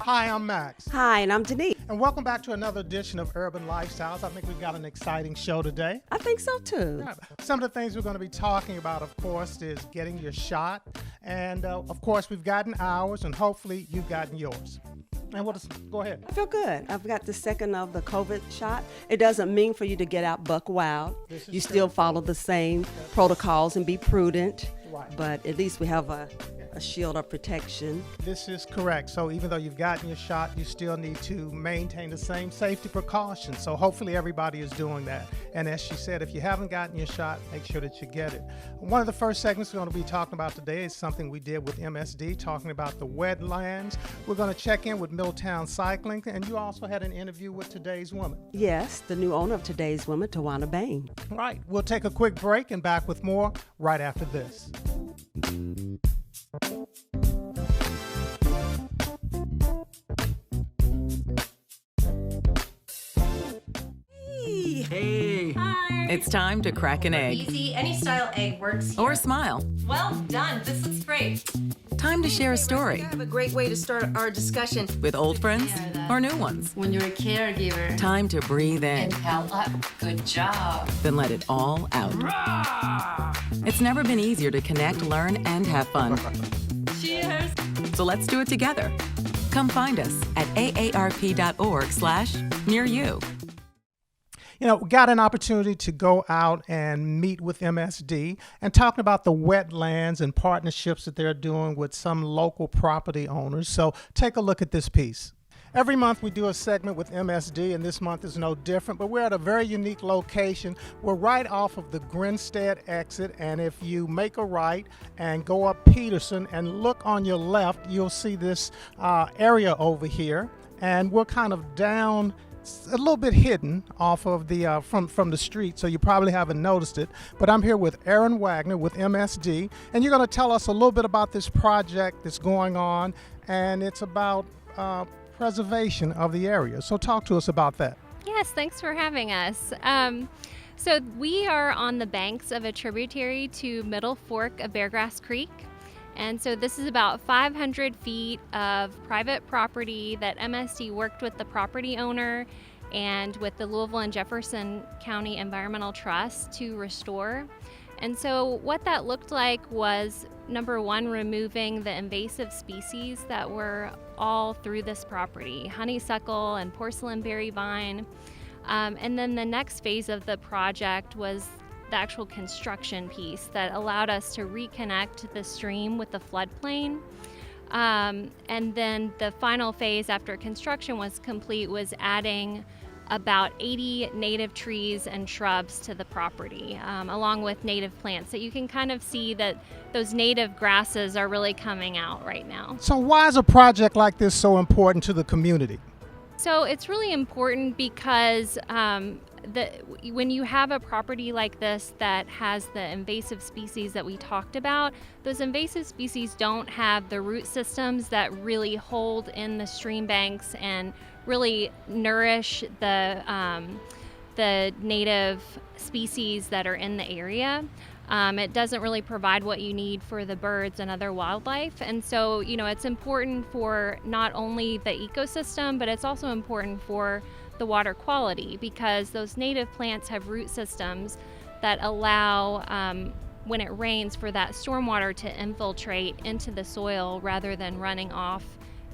Hi, I'm Max. Hi, and I'm Denise. And welcome back to another edition of Urban Lifestyles. I think we've got an exciting show today. I think so too. Yeah. Some of the things we're going to be talking about, of course, is getting your shot. And of course, we've gotten ours, and hopefully you've gotten yours. And we'll just go ahead. I feel good. I've got the second of the COVID shot. It doesn't mean for you to get out buck wild. You still follow the same protocols and be prudent. Right. But at least we have a shield of protection. This is correct. So even though you've gotten your shot, you still need to maintain the same safety precautions. So hopefully everybody is doing that. And as she said, if you haven't gotten your shot, make sure that you get it. One of the first segments we're going to be talking about today is something we did with MSD, talking about the wetlands. We're going to check in with Milltown Cycling, and you also had an interview with Today's Woman. Yes, the new owner of Today's Woman, Tawana Bain. Right. We'll take a quick break and back with more right after this. Hey. Hi. It's time to crack an egg. Easy, any style egg works here. Or smile. Well done, this looks great. Time to share a story I have a great way to start our discussion. with old friends or new ones. When you're a caregiver. Time to breathe in, Inhale up, good job. then let it all out. It's never been easier to connect, learn, and have fun. Cheers. So let's do it together. Come find us at aarp.org/near-you. You know, we got an opportunity to go out and meet with MSD and talking about the wetlands and partnerships that they're doing with some local property owners. So take a look at this piece. Every month we do a segment with MSD, and this month is no different, but we're at a very unique location. We're right off of the Grinstead exit, and if you make a right and go up Peterson and look on your left, you'll see this area over here, and we're kind of down a little bit hidden off of the from the street, so you probably haven't noticed it. But I'm here with Aaron Wagner with MSD, and you're going to tell us a little bit about this project that's going on, and it's about preservation of the area. So talk to us about that. Yes, thanks for having us. So we are on the banks of a tributary to Middle Fork of Beargrass Creek. And so this is about 500 feet of private property that MSD worked with the property owner and with the Louisville and Jefferson County Environmental Trust to restore. And so what that looked like was, number one, removing the invasive species that were all through this property, honeysuckle and porcelain berry vine. And then the next phase of the project was the actual construction piece that allowed us to reconnect the stream with the floodplain. And then the final phase after construction was complete was adding about 80 native trees and shrubs to the property, along with native plants. So you can kind of see that those native grasses are really coming out right now. So why is a project like this so important to the community? So it's really important because when you have a property like this that has the invasive species that we talked about, those invasive species don't have the root systems that really hold in the stream banks and really nourish the native species that are in the area. It doesn't really provide what you need for the birds and other wildlife. And so, it's important for not only the ecosystem, but it's also important for the water quality, because those native plants have root systems that allow, when it rains, for that stormwater to infiltrate into the soil rather than running off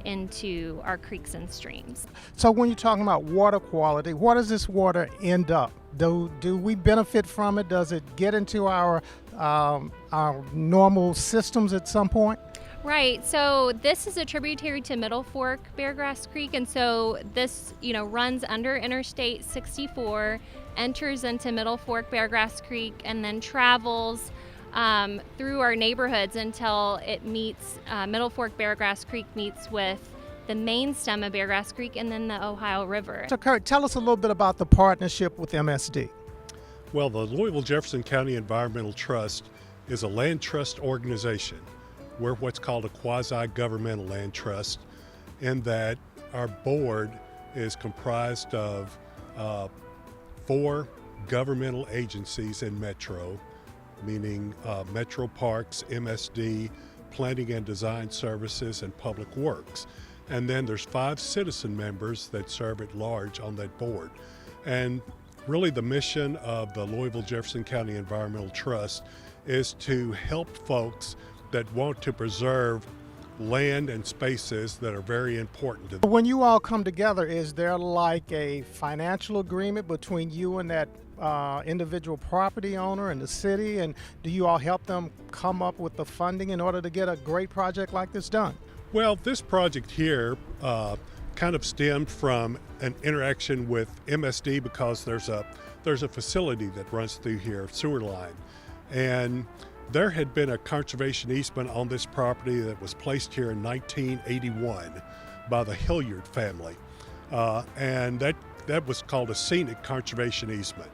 into our creeks and streams. So when you're talking about water quality, what does this water end up? Do we benefit from it? Does it get into our normal systems at some point? Right. So this is a tributary to Middle Fork Beargrass Creek, and so this, runs under Interstate 64, enters into Middle Fork Beargrass Creek, and then travels through our neighborhoods until it meets Middle Fork Beargrass Creek meets with the main stem of Beargrass Creek and then the Ohio River. So Kurt, tell us a little bit about the partnership with MSD. Well, the Louisville Jefferson County Environmental Trust is a land trust organization. We're what's called a quasi-governmental land trust, in that our board is comprised of 4 governmental agencies in Metro, meaning Metro Parks, MSD, Planning and Design Services, and Public Works. And then there's 5 citizen members that serve at large on that board. And really the mission of the Louisville Jefferson County Environmental Trust is to help folks that want to preserve land and spaces that are very important to them. When you all come together, is there like a financial agreement between you and that individual property owner and the city? And do you all help them come up with the funding in order to get a great project like this done? Well, this project here kind of stemmed from an interaction with MSD, because there's a facility that runs through here, sewer line, and there had been a conservation easement on this property that was placed here in 1981 by the Hilliard family, and that was called a scenic conservation easement.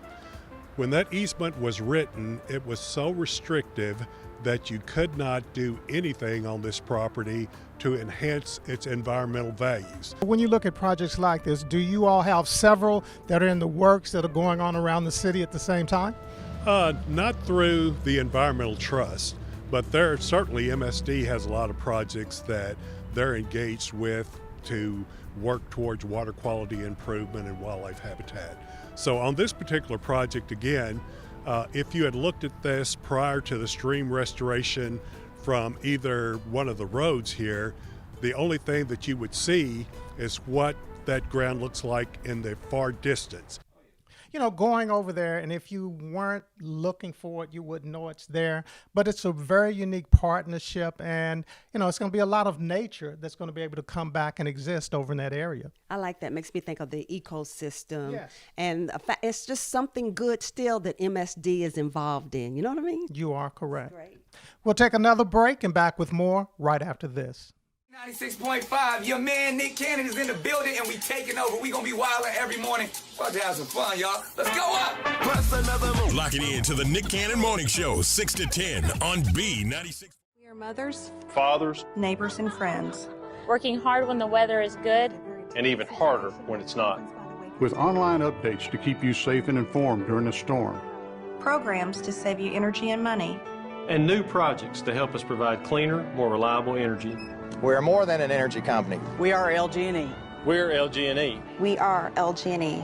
When that easement was written, it was so restrictive that you could not do anything on this property to enhance its environmental values. When you look at projects like this, do you all have several that are in the works that are going on around the city at the same time? Not through the Environmental Trust, but there certainly MSD has a lot of projects that they're engaged with to work towards water quality improvement and wildlife habitat. So on this particular project, again, if you had looked at this prior to the stream restoration from either one of the roads here, the only thing that you would see is what that ground looks like in the far distance. Going over there, and if you weren't looking for it, you wouldn't know it's there. But it's a very unique partnership, and it's going to be a lot of nature that's going to be able to come back and exist over in that area. I like that. Makes me think of the ecosystem. Yes. And it's just something good still that MSD is involved in. You know what I mean? You are correct. Great. We'll take another break and back with more right after this. 96.5, your man Nick Cannon is in the building and we taking over. We gonna be wilding every morning. About to have some fun, y'all. Let's go up! Lock it in to the Nick Cannon Morning Show, 6 to 10 on B96. We are mothers, fathers, neighbors, and friends. Working hard when the weather is good, and even harder when it's not. With online updates to keep you safe and informed during the storm. Programs to save you energy and money. And new projects to help us provide cleaner, more reliable energy. We are more than an energy company. We are LG&E. We're LG&E. We are LG&E.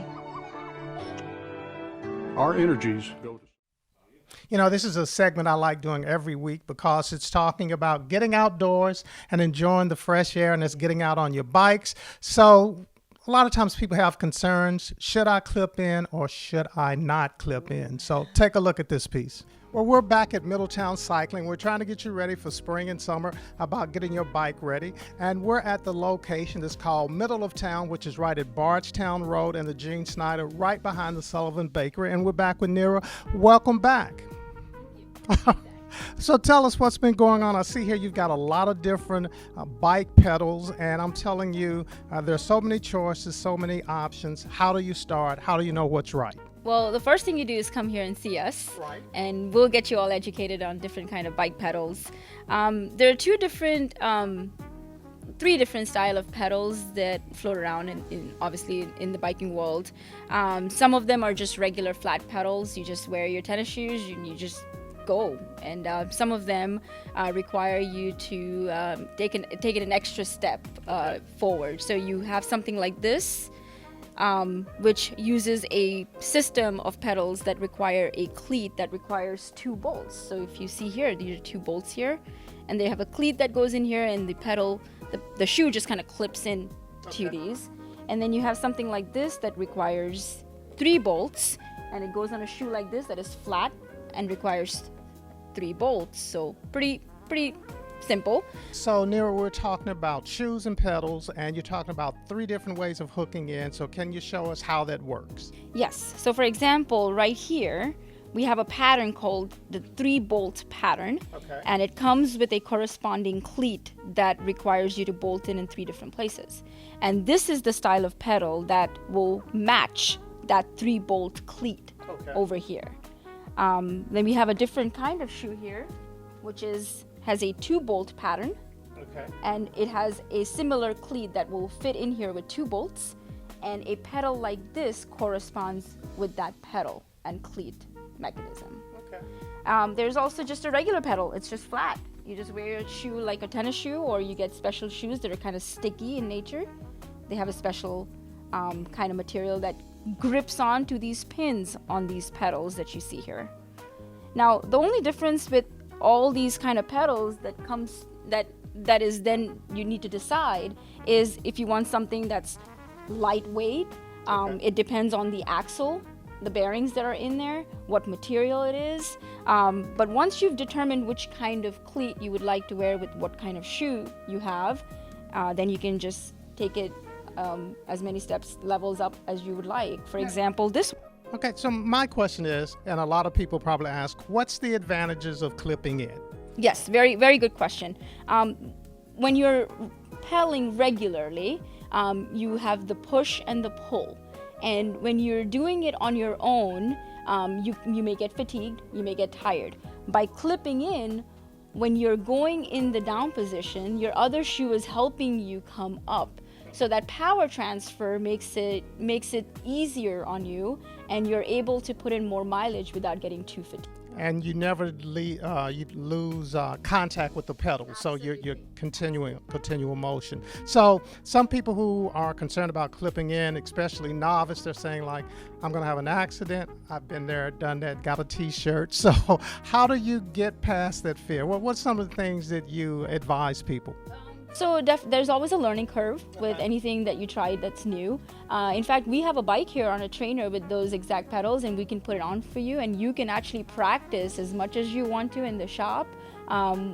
Our energies go to... This is a segment I like doing every week because it's talking about getting outdoors and enjoying the fresh air, and it's getting out on your bikes. So a lot of times people have concerns. Should I clip in or should I not clip in? So take a look at this piece. Well, we're back at Middletown Cycling. We're trying to get you ready for spring and summer, about getting your bike ready. And we're at the location that's called Middle of Town, which is right at Bardstown Road and the Gene Snyder, right behind the Sullivan Bakery. And we're back with Nira. Welcome back. So tell us what's been going on. I see here you've got a lot of different bike pedals, and I'm telling you, there's so many choices, so many options. How do you start? How do you know what's right? well, the first thing you do is come here and see us, right, and we'll get you all educated on different kind of bike pedals. There are three different style of pedals that float around obviously in the biking world. Some of them are just regular flat pedals. You just wear your tennis shoes and you just go. And some of them require you to take it an extra step forward. So you have something like this, which uses a system of pedals that require a cleat that requires 2 bolts. So if you see here, these are 2 bolts here, and they have a cleat that goes in here, and the pedal, the shoe just kind of clips in to these. And then you have something like this that requires 3 bolts, and it goes on a shoe like this that is flat and requires 3 bolts. So pretty simple. So, Nira, we're talking about shoes and pedals, and you're talking about 3 different ways of hooking in. So, can you show us how that works? Yes. So for example, right here, we have a pattern called the 3-bolt pattern. Okay. And it comes with a corresponding cleat that requires you to bolt in 3 different places. And this is the style of pedal that will match that 3-bolt cleat over here. Then we have a different kind of shoe here, which has a 2-bolt pattern. Okay. And it has a similar cleat that will fit in here with 2 bolts. And a pedal like this corresponds with that pedal and cleat mechanism. Okay. There's also just a regular pedal. It's just flat. You just wear a shoe like a tennis shoe, or you get special shoes that are kind of sticky in nature. They have a special kind of material that grips onto these pins on these pedals that you see here. Now, the only difference with all these kind of pedals that is then you need to decide is if you want something that's lightweight. It depends on the axle, the bearings that are in there, what material it is. But once you've determined which kind of cleat you would like to wear with what kind of shoe you have, then you can just take it as many levels up as you would like. For example, this. Okay, so my question is, and a lot of people probably ask, what's the advantages of clipping in? Yes, very, very good question. When you're pedaling regularly, you have the push and the pull. And when you're doing it on your own, you may get fatigued, you may get tired. By clipping in, when you're going in the down position, your other shoe is helping you come up. So that power transfer makes it easier on you, and you're able to put in more mileage without getting too fatigued. And you never you lose contact with the pedal, so you're continual motion. So some people who are concerned about clipping in, especially novice, they're saying like, I'm going to have an accident. I've been there, done that, got a T-shirt. So how do you get past that fear? What's some of the things that you advise people? So there's always a learning curve with anything that you try that's new. In fact, we have a bike here on a trainer with those exact pedals, and we can put it on for you, and you can actually practice as much as you want to in the shop.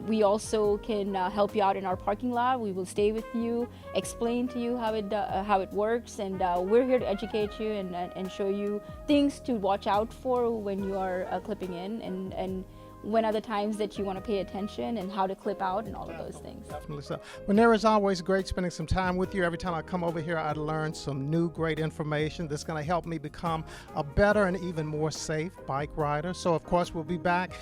We also can help you out in our parking lot. We will stay with you, explain to you how it works, and we're here to educate you and show you things to watch out for when you are clipping in, and when are the times that you want to pay attention and how to clip out and all of those things. Definitely so. Well, Nira, it's always great spending some time with you. Every time I come over here, I learn some new great information that's going to help me become a better and even more safe bike rider. So, of course, we'll be back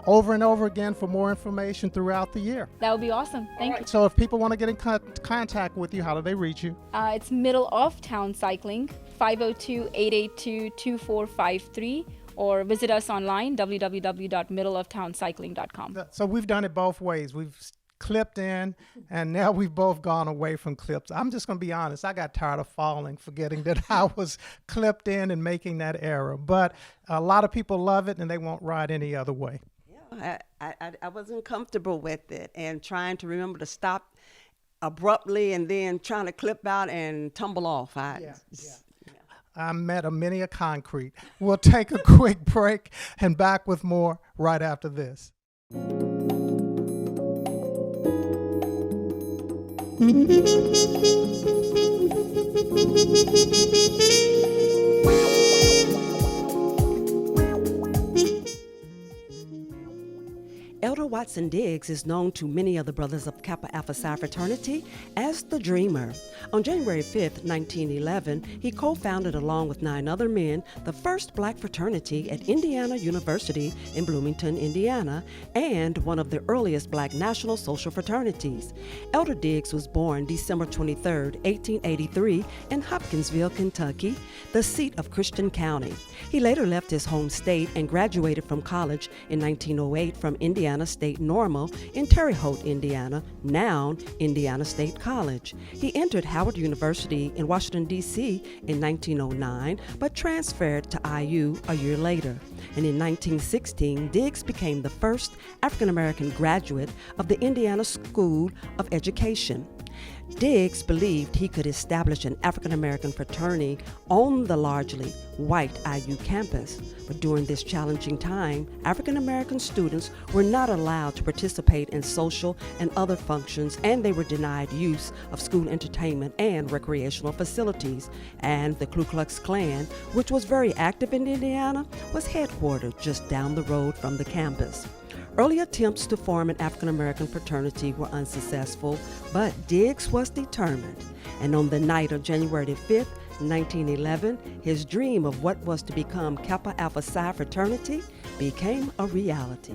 over and over again for more information throughout the year. That would be awesome. Thank you. So if people want to get in contact with you, how do they reach you? It's Middle of Town Cycling, 502-882-2453. Or visit us online, www.middleoftowncycling.com. So we've done it both ways. We've clipped in, and now we've both gone away from clips. I'm just going to be honest. I got tired of falling, forgetting that I was clipped in and making that error. But a lot of people love it, and they won't ride any other way. Yeah, I wasn't comfortable with it, and trying to remember to stop abruptly and then trying to clip out and tumble off. I'm met a many a concrete. We'll take a quick break and back with more right after this. Elder Watson Diggs is known to many of the brothers of Kappa Alpha Psi fraternity as the Dreamer. On January 5, 1911, he co-founded along with 9 other men the first black fraternity at Indiana University in Bloomington, Indiana, and one of the earliest black national social fraternities. Elder Diggs was born December 23, 1883 in Hopkinsville, Kentucky, the seat of Christian County. He later left his home state and graduated from college in 1908 from Indiana State Normal in Terre Haute, Indiana, now Indiana State College. He entered Howard University in Washington, D.C. in 1909, but transferred to IU a year later. And in 1916, Diggs became the first African-American graduate of the Indiana School of Education. Diggs believed he could establish an African American fraternity on the largely white IU campus. But during this challenging time, African American students were not allowed to participate in social and other functions, and they were denied use of school entertainment and recreational facilities. And the Ku Klux Klan, which was very active in Indiana, was headquartered just down the road from the campus. Early attempts to form an African American fraternity were unsuccessful, but Diggs was determined. And on the night of January 5th, 1911, his dream of what was to become Kappa Alpha Psi fraternity became a reality.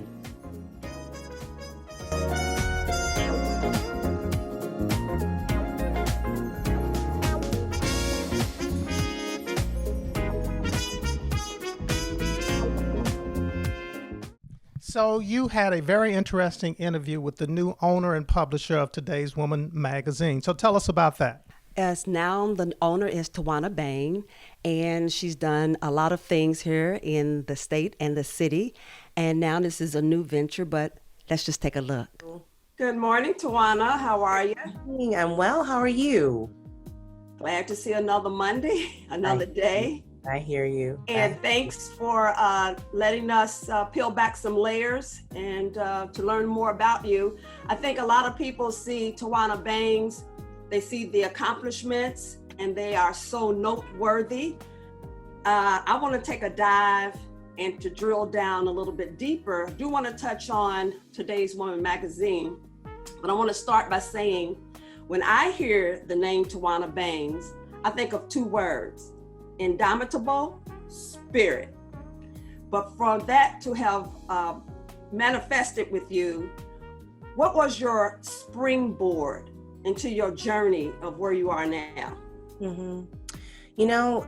So you had a very interesting interview with the new owner and publisher of Today's Woman magazine. So tell us about that. As now the owner is Tawana Bain, and she's done a lot of things here in the state and the city. And now this is a new venture, but let's just take a look. Good morning, Tawana. How are you? I'm well. How are you? Glad to see another Monday, another day. I hear you. And thanks for letting us peel back some layers and to learn more about you. I think a lot of people see Tawana Baines, they see the accomplishments, and they are so noteworthy. I want to take a dive and to drill down a little bit deeper. I do want to touch on Today's Woman magazine, but I want to start by saying, when I hear the name Tawana Baines, I think of two words: indomitable spirit. But for that to have manifested with you, what was your springboard into your journey of where you are now? You know,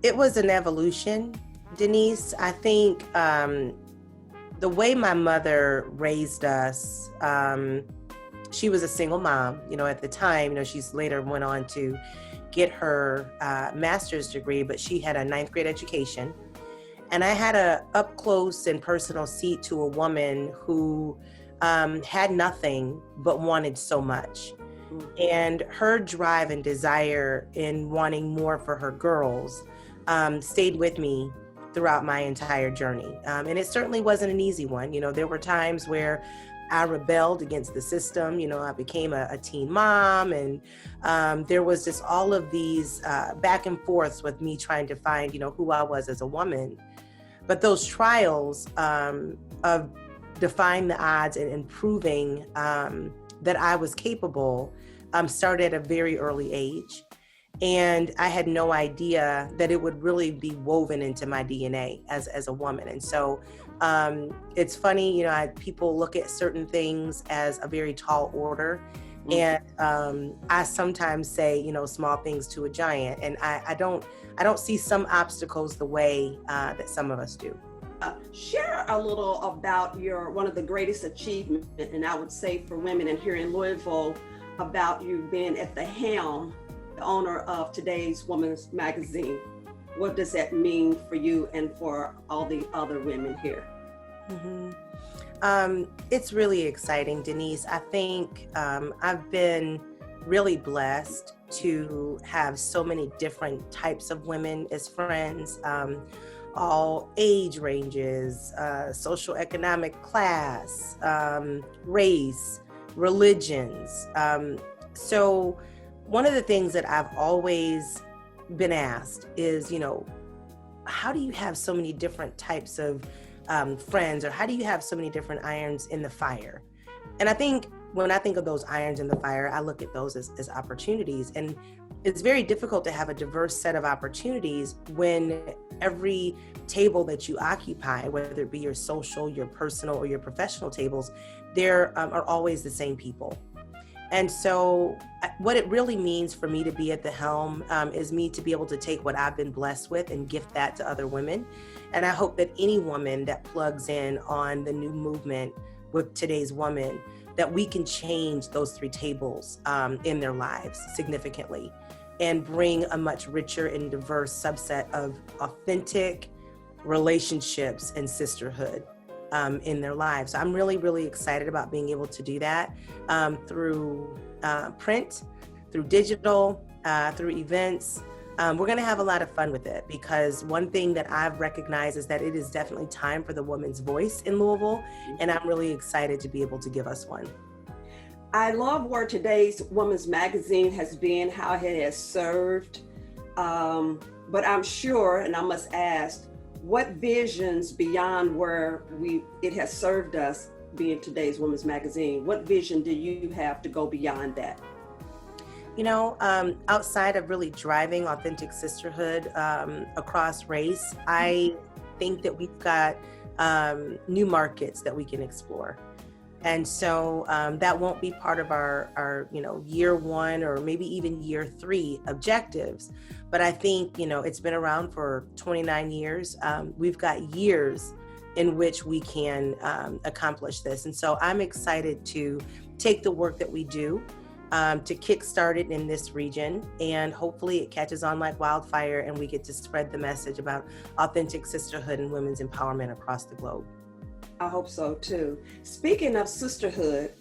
it was an evolution, Denise. I think the way my mother raised us, she was a single mom, you know, at the time. You know, she's later went on to get her master's degree, but she had a 9th grade education. And I had a up close and personal seat to a woman who had nothing but wanted so much. And her drive and desire in wanting more for her girls stayed with me throughout my entire journey. And it certainly wasn't an easy one. You know, there were times where I rebelled against the system. You know, I became a teen mom, and there was just all of these back and forths with me trying to find, you know, who I was as a woman. But those trials of defying the odds and proving that I was capable started at a very early age. And I had no idea that it would really be woven into my DNA as a woman. And so it's funny, you know, people look at certain things as a very tall order. And I sometimes say, you know, small things to a giant. And I don't see some obstacles the way that some of us do. Share a little about one of the greatest achievements, and I would say for women in here in Louisville, about you being at the helm, the owner of Today's Woman's magazine. What does that mean for you and for all the other women here? It's really exciting, Denise. I think I've been really blessed to have so many different types of women as friends, all age ranges, social economic class, race, religions. So one of the things that I've always been asked is, you know, how do you have so many different types of friends, or how do you have so many different irons in the fire? And I think when I think of those irons in the fire, I look at those as opportunities. And it's very difficult to have a diverse set of opportunities when every table that you occupy, whether it be your social, your personal, or your professional tables, there are always the same people. And so what it really means for me to be at the helm is me to be able to take what I've been blessed with and gift that to other women. And I hope that any woman that plugs in on the new movement with Today's Woman, that we can change those three tables in their lives significantly and bring a much richer and diverse subset of authentic relationships and sisterhood in their lives. So I'm really, really excited about being able to do that through print, through digital, through events. We're going to have a lot of fun with it, because one thing that I've recognized is that it is definitely time for the woman's voice in Louisville, and I'm really excited to be able to give us one. I love where today's Women's Magazine has been, how it has served. But I'm sure, and I must ask, what visions beyond where it has served us being today's Women's Magazine, what vision do you have to go beyond that? You know, outside of really driving authentic sisterhood across race, I think that we've got new markets that we can explore. And so that won't be part of our year one or maybe even year 3 objectives. But I think, it's been around for 29 years. We've got years in which we can accomplish this. And so I'm excited to take the work that we do to kickstart it in this region, and hopefully it catches on like wildfire and we get to spread the message about authentic sisterhood and women's empowerment across the globe. I hope so too. Speaking of sisterhood,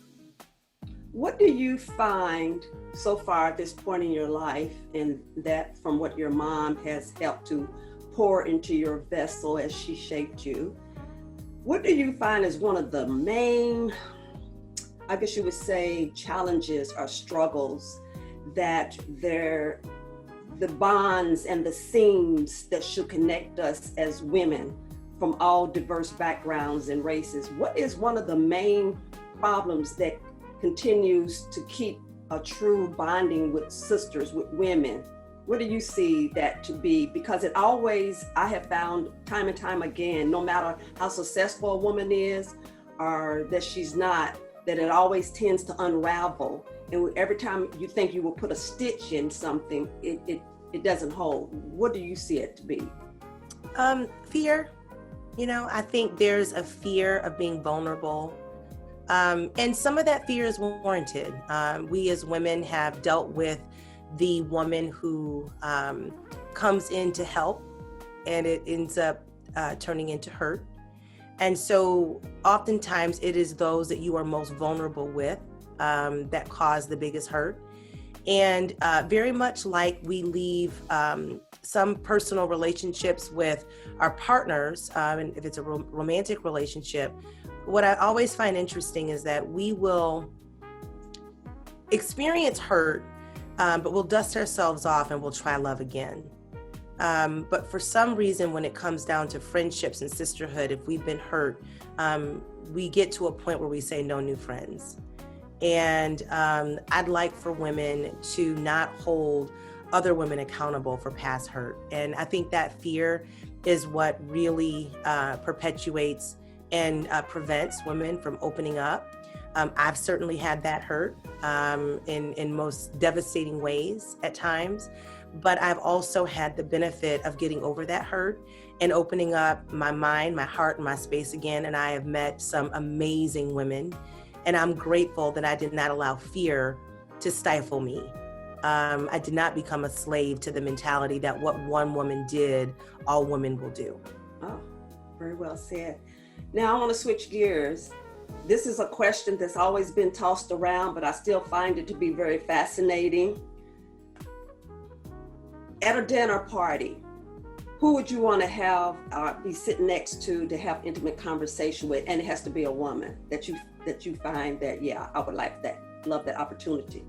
what do you find so far at this point in your life, and that from what your mom has helped to pour into your vessel as she shaped you, what do you find is one of the main, I guess you would say, challenges or struggles that the bonds and the seams that should connect us as women from all diverse backgrounds and races? What is one of the main problems that continues to keep a true bonding with sisters, with women? What do you see that to be? Because it always, I have found time and time again, no matter how successful a woman is or that she's not, that it always tends to unravel. And every time you think you will put a stitch in something, it doesn't hold. What do you see it to be? Fear. I think there's a fear of being vulnerable. And some of that fear is warranted. We as women have dealt with the woman who comes in to help, and it ends up turning into hurt. And so oftentimes it is those that you are most vulnerable with that cause the biggest hurt. And very much like we leave some personal relationships with our partners, and if it's a romantic relationship, what I always find interesting is that we will experience hurt, but we'll dust ourselves off and we'll try love again. But for some reason, when it comes down to friendships and sisterhood, if we've been hurt, we get to a point where we say no new friends. And I'd like for women to not hold other women accountable for past hurt. And I think that fear is what really perpetuates and prevents women from opening up. I've certainly had that hurt in most devastating ways at times, but I've also had the benefit of getting over that hurt and opening up my mind, my heart, and my space again. And I have met some amazing women, and I'm grateful that I did not allow fear to stifle me. I did not become a slave to the mentality that what one woman did, all women will do. Oh, very well said. Now I want to switch gears. This is a question that's always been tossed around, but I still find it to be very fascinating. At a dinner party, who would you want to have be sitting next to have intimate conversation with? And it has to be a woman that you find that, yeah, I would like that, love that opportunity.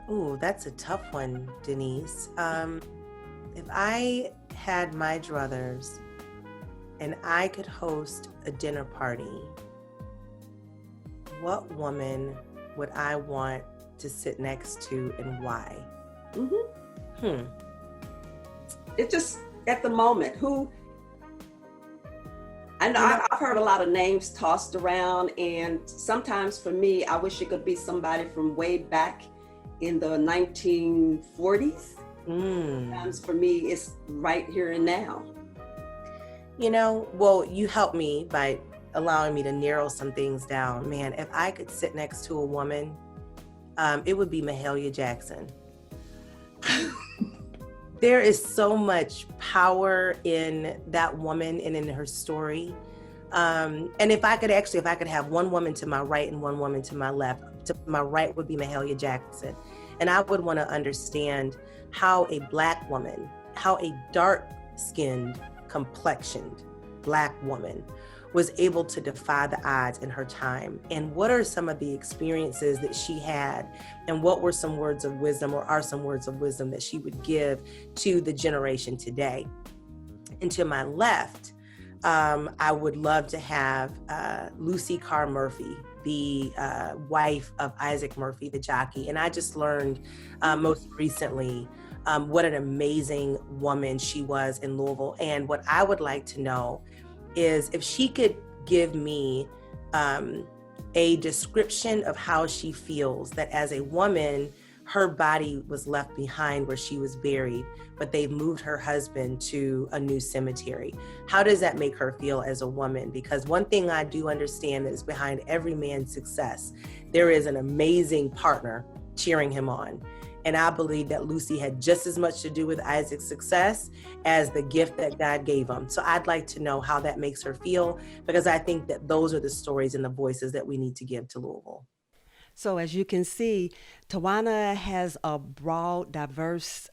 Ooh, that's a tough one, Denise. If I had my druthers and I could host a dinner party, what woman would I want to sit next to and why? It just, at the moment, who, I know I've heard a lot of names tossed around, and sometimes for me, I wish it could be somebody from way back in the 1940s. Sometimes for me, it's right here and now. Well, you helped me by allowing me to narrow some things down. Man, if I could sit next to a woman, it would be Mahalia Jackson. There is so much power in that woman and in her story. And if I could have one woman to my right and one woman to my left, to my right would be Mahalia Jackson. And I would want to understand how a Black woman, how a dark-skinned, complexioned Black woman was able to defy the odds in her time. And what are some of the experiences that she had? And what were some words of wisdom, or are some words of wisdom that she would give to the generation today? And to my left, I would love to have Lucy Carr Murphy, the wife of Isaac Murphy, the jockey. And I just learned most recently what an amazing woman she was in Louisville. And what I would like to know is if she could give me a description of how she feels that as a woman, her body was left behind where she was buried, but they've moved her husband to a new cemetery. How does that make her feel as a woman? Because one thing I do understand is behind every man's success, there is an amazing partner cheering him on. And I believe that Lucy had just as much to do with Isaac's success as the gift that God gave him. So I'd like to know how that makes her feel, because I think that those are the stories and the voices that we need to give to Louisville. So as you can see, Tawana has a broad, diverse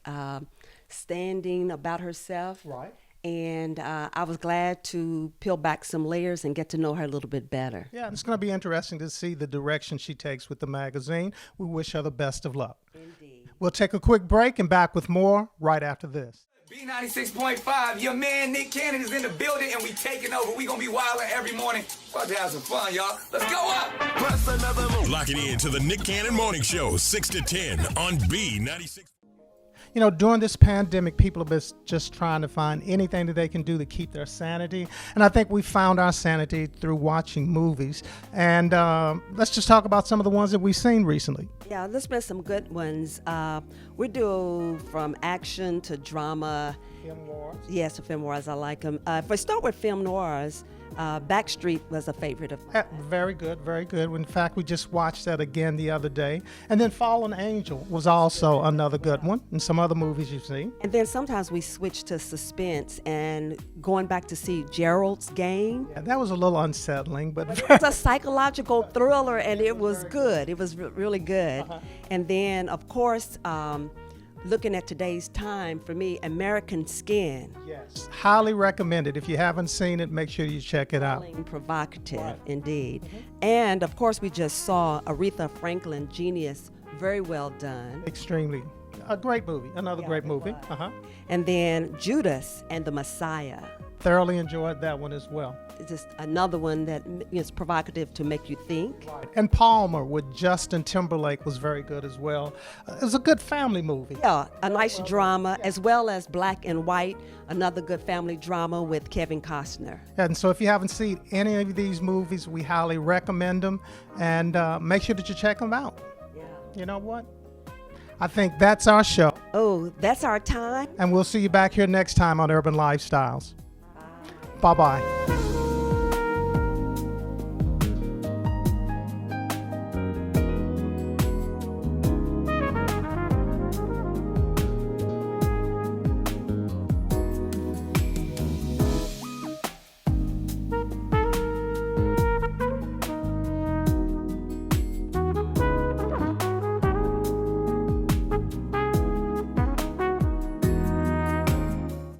standing about herself. Right. And I was glad to peel back some layers and get to know her a little bit better. Yeah, it's going to be interesting to see the direction she takes with the magazine. We wish her the best of luck. Indeed. We'll take a quick break and back with more right after this. B96.5, your man Nick Cannon is in the building and we taking over. We gonna be wilding every morning. About to have some fun, y'all. Let's go up! Plus another move. Lock it in to the Nick Cannon Morning Show, 6 to 10 on B96. You know, during this pandemic, people have been just trying to find anything that they can do to keep their sanity. And I think we found our sanity through watching movies. And let's just talk about some of the ones that we've seen recently. Yeah, there's been some good ones. We do from action to drama. Film noirs. Yes, to film noirs. I like them. If I start with film noirs, Backstreet was a favorite of mine. Very good, very good. In fact, we just watched that again the other day. And then Fallen Angel was also another good one, and some other movies you've seen. And then sometimes we switch to suspense and going back to see Gerald's Game. Yeah, that was a little unsettling, but it was a psychological thriller, and it was good. It was really good. And then, of course, looking at today's time, for me, American Skin. Yes, highly recommended. If you haven't seen it, make sure you check it out. Provocative, indeed. And of course, we just saw Aretha Franklin, Genius, very well done. Extremely. A great movie, another great movie. And then Judas and the Messiah. Thoroughly enjoyed that one as well. It's just another one that is provocative to make you think. Right. And Palmer with Justin Timberlake was very good as well. It was a good family movie. Yeah, a nice drama, as well as Black and White, another good family drama with Kevin Costner. And so if you haven't seen any of these movies, we highly recommend them. And make sure that you check them out. Yeah. You know what? I think that's our show. Oh, that's our time. And we'll see you back here next time on Urban Lifestyles. Bye-bye.